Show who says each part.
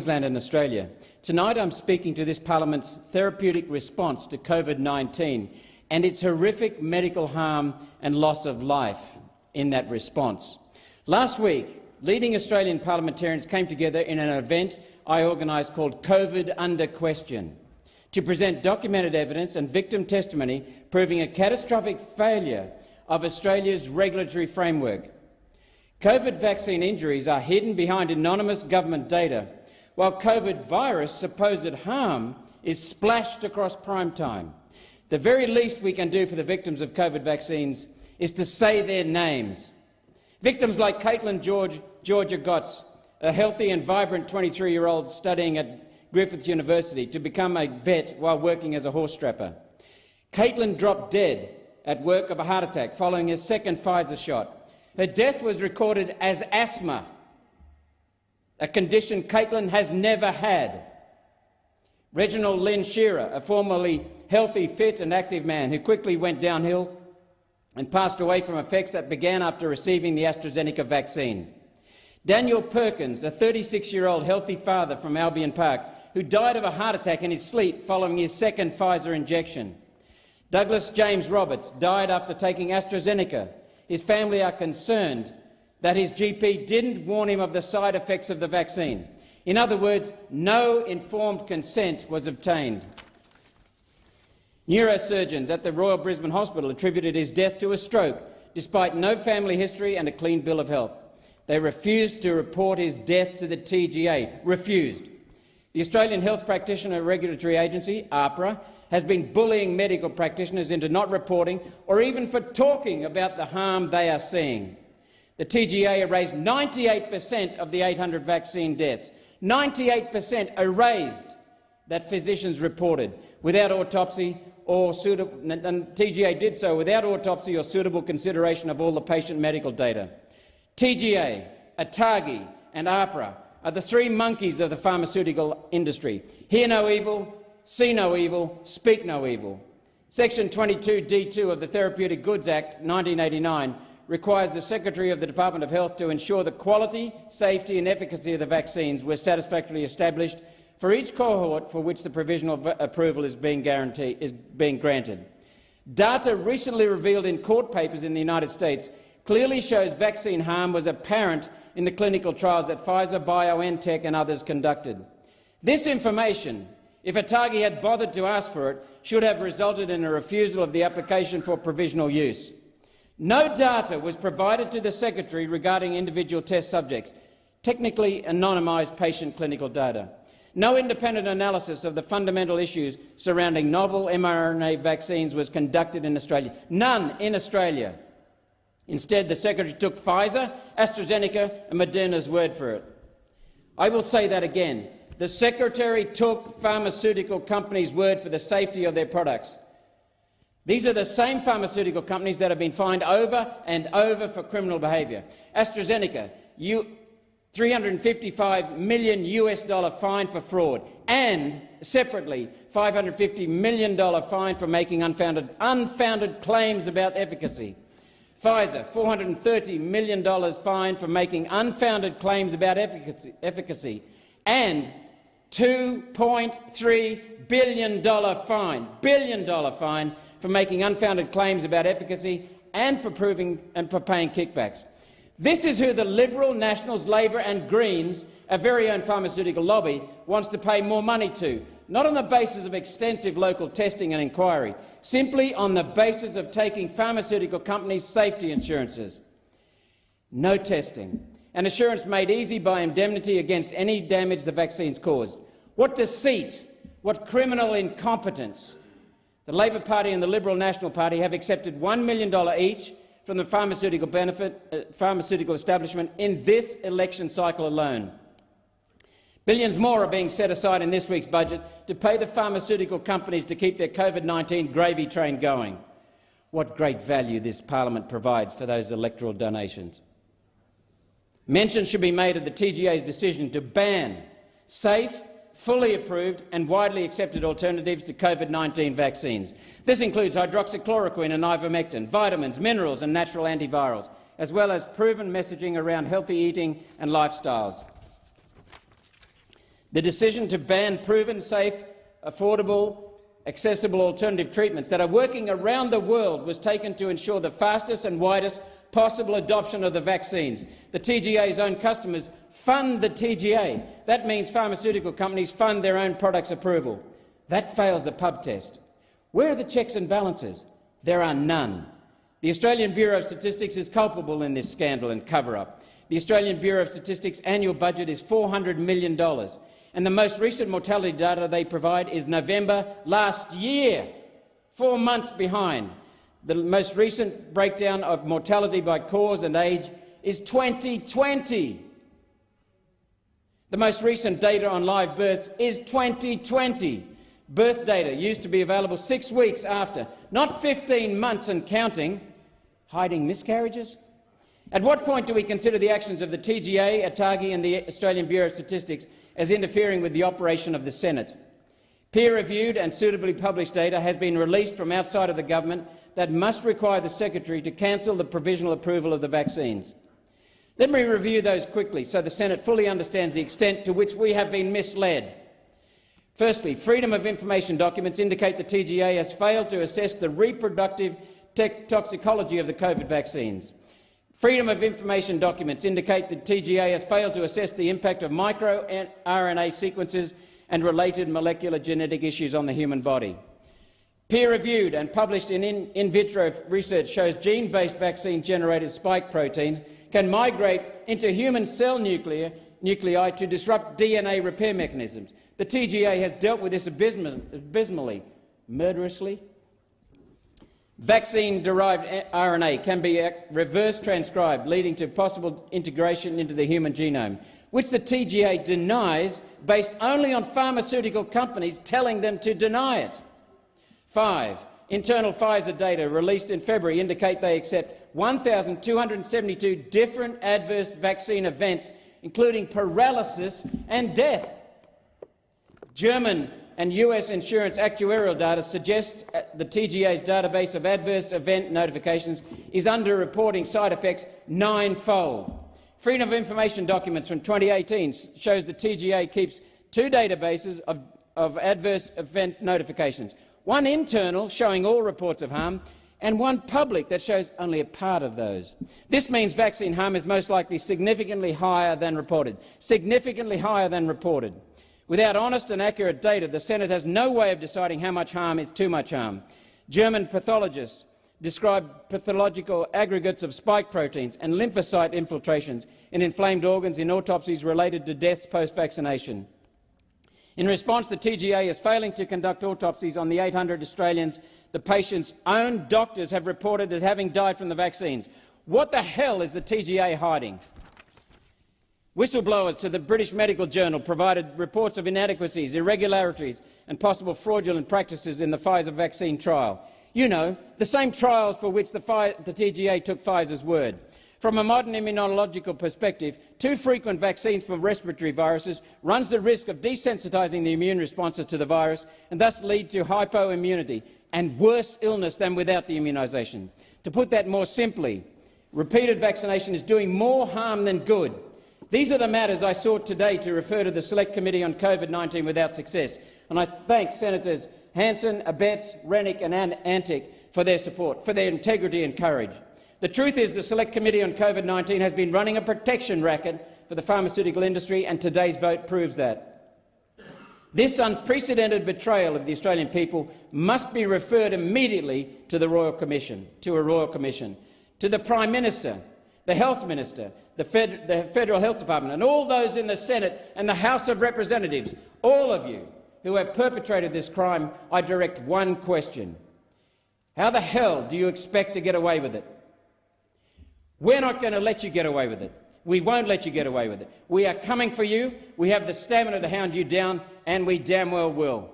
Speaker 1: Queensland and Australia. Tonight I'm speaking to this Parliament's therapeutic response to COVID-19 and its horrific medical harm and loss of life in that response. Last week, leading Australian parliamentarians came together in an event I organised called COVID Under Question to present documented evidence and victim testimony proving a catastrophic failure of Australia's regulatory framework. COVID vaccine injuries are hidden behind anonymous government data, while COVID virus supposed harm is splashed across prime time. The very least we can do for the victims of COVID vaccines is to say their names. Victims like Caitlin Georgia Gotts, a healthy and vibrant 23-year-old studying at Griffith University to become a vet while working as a horse strapper. Caitlin dropped dead at work of a heart attack following her second Pfizer shot. Her death was recorded as asthma, a condition Caitlin has never had. Reginald Lynn Shearer, a formerly healthy, fit and active man who quickly went downhill and passed away from effects that began after receiving the AstraZeneca vaccine. Daniel Perkins, a 36-year-old healthy father from Albion Park, who died of a heart attack in his sleep following his second Pfizer injection. Douglas James Roberts died after taking AstraZeneca. His family are concerned that his GP didn't warn him of the side effects of the vaccine. In other words, no informed consent was obtained. Neurosurgeons at the Royal Brisbane Hospital attributed his death to a stroke, despite no family history and a clean bill of health. They refused to report his death to the TGA. Refused. The Australian Health Practitioner Regulatory Agency, AHPRA, has been bullying medical practitioners into not reporting or even for talking about the harm they are seeing. The TGA erased 98% of the 800 vaccine deaths. 98% erased that physicians reported without autopsy or suitable, and TGA did so without autopsy or suitable consideration of all the patient medical data. TGA, ATAGI and AHPRA are the three monkeys of the pharmaceutical industry. Hear no evil, see no evil, speak no evil. Section 22(d)(2) of the Therapeutic Goods Act 1989 requires the Secretary of the Department of Health to ensure the quality, safety and efficacy of the vaccines were satisfactorily established for each cohort for which the provisional approval is being granted. Data recently revealed in court papers in the United States clearly shows vaccine harm was apparent in the clinical trials that Pfizer, BioNTech and others conducted. This information, if ATAGI had bothered to ask for it, should have resulted in a refusal of the application for provisional use. No data was provided to the Secretary regarding individual test subjects, technically anonymised patient clinical data. No independent analysis of the fundamental issues surrounding novel mRNA vaccines was conducted in Australia. None in Australia. Instead, the Secretary took Pfizer, AstraZeneca and Moderna's word for it. I will say that again. The Secretary took pharmaceutical companies' word for the safety of their products. These are the same pharmaceutical companies that have been fined over and over for criminal behaviour. AstraZeneca, $355 million fine for fraud, and separately $550 million fine for making unfounded claims about efficacy. Pfizer, $430 million fine for making unfounded claims about efficacy, and $2.3 billion fine for making unfounded claims about efficacy and for paying kickbacks. This is who the Liberal, Nationals, Labor and Greens, our very own pharmaceutical lobby, wants to pay more money to, not on the basis of extensive local testing and inquiry, simply on the basis of taking pharmaceutical companies' safety insurances. No testing. An assurance made easy by indemnity against any damage the vaccines caused. What deceit! What criminal incompetence! The Labor Party and the Liberal National Party have accepted $1 million each from the pharmaceutical establishment in this election cycle alone. Billions more are being set aside in this week's budget to pay the pharmaceutical companies to keep their COVID-19 gravy train going. What great value this parliament provides for those electoral donations. Mention should be made of the TGA's decision to ban safe, fully approved and widely accepted alternatives to COVID-19 vaccines. This includes hydroxychloroquine and ivermectin, vitamins, minerals and natural antivirals, as well as proven messaging around healthy eating and lifestyles. The decision to ban proven, safe, affordable, accessible alternative treatments that are working around the world was taken to ensure the fastest and widest possible adoption of the vaccines. The TGA's own customers fund the TGA. That means pharmaceutical companies fund their own products' approval. That fails the pub test. Where are the checks and balances? There are none. The Australian Bureau of Statistics is culpable in this scandal and cover-up. The Australian Bureau of Statistics' annual budget is $400 million, and the most recent mortality data they provide is November last year, 4 months behind. The most recent breakdown of mortality by cause and age is 2020. The most recent data on live births is 2020. Birth data used to be available 6 weeks after, not 15 months and counting. Hiding miscarriages? At what point do we consider the actions of the TGA, ATAGI and the Australian Bureau of Statistics as interfering with the operation of the Senate? Peer-reviewed and suitably published data has been released from outside of the government that must require the Secretary to cancel the provisional approval of the vaccines. Let me review those quickly so the Senate fully understands the extent to which we have been misled. Firstly, Freedom of Information documents indicate the TGA has failed to assess the reproductive toxicology of the COVID vaccines. Freedom of Information documents indicate the TGA has failed to assess the impact of microRNA sequences and related molecular genetic issues on the human body. Peer-reviewed and published in vitro research shows gene-based vaccine-generated spike proteins can migrate into human cell nuclei to disrupt DNA repair mechanisms. The TGA has dealt with this abysmally, murderously. Vaccine-derived RNA can be reverse transcribed, leading to possible integration into the human genome, which the TGA denies based only on pharmaceutical companies telling them to deny it. 5. Internal Pfizer data released in February indicate they accept 1,272 different adverse vaccine events, including paralysis and death. German and US insurance actuarial data suggest the TGA's database of adverse event notifications is underreporting side effects 9-fold. Freedom of Information documents from 2018 shows the TGA keeps 2 databases of adverse event notifications, one internal showing all reports of harm and one public that shows only a part of those. This means vaccine harm is most likely significantly higher than reported. Significantly higher than reported. Without honest and accurate data, the Senate has no way of deciding how much harm is too much harm. German pathologists described pathological aggregates of spike proteins and lymphocyte infiltrations in inflamed organs in autopsies related to deaths post-vaccination. In response, the TGA is failing to conduct autopsies on the 800 Australians the patient's own doctors have reported as having died from the vaccines. What the hell is the TGA hiding? Whistleblowers to the British Medical Journal provided reports of inadequacies, irregularities and possible fraudulent practices in the Pfizer vaccine trial. You know, the same trials for which the TGA took Pfizer's word. From a modern immunological perspective, too frequent vaccines for respiratory viruses runs the risk of desensitising the immune responses to the virus and thus lead to hypoimmunity and worse illness than without the immunisation. To put that more simply, repeated vaccination is doing more harm than good. These are the matters I sought today to refer to the Select Committee on COVID-19 without success, and I thank Senators Hanson, Abetz, Rennick and Antic for their support, for their integrity and courage. The truth is the Select Committee on COVID-19 has been running a protection racket for the pharmaceutical industry, and today's vote proves that. This unprecedented betrayal of the Australian people must be referred immediately to the Royal Commission, to the Prime Minister, the Health Minister, the Federal Health Department and all those in the Senate and the House of Representatives, all of you who have perpetrated this crime. I direct one question. How the hell do you expect to get away with it? We're not going to let you get away with it. We won't let you get away with it. We are coming for you. We have the stamina to hound you down, and we damn well will.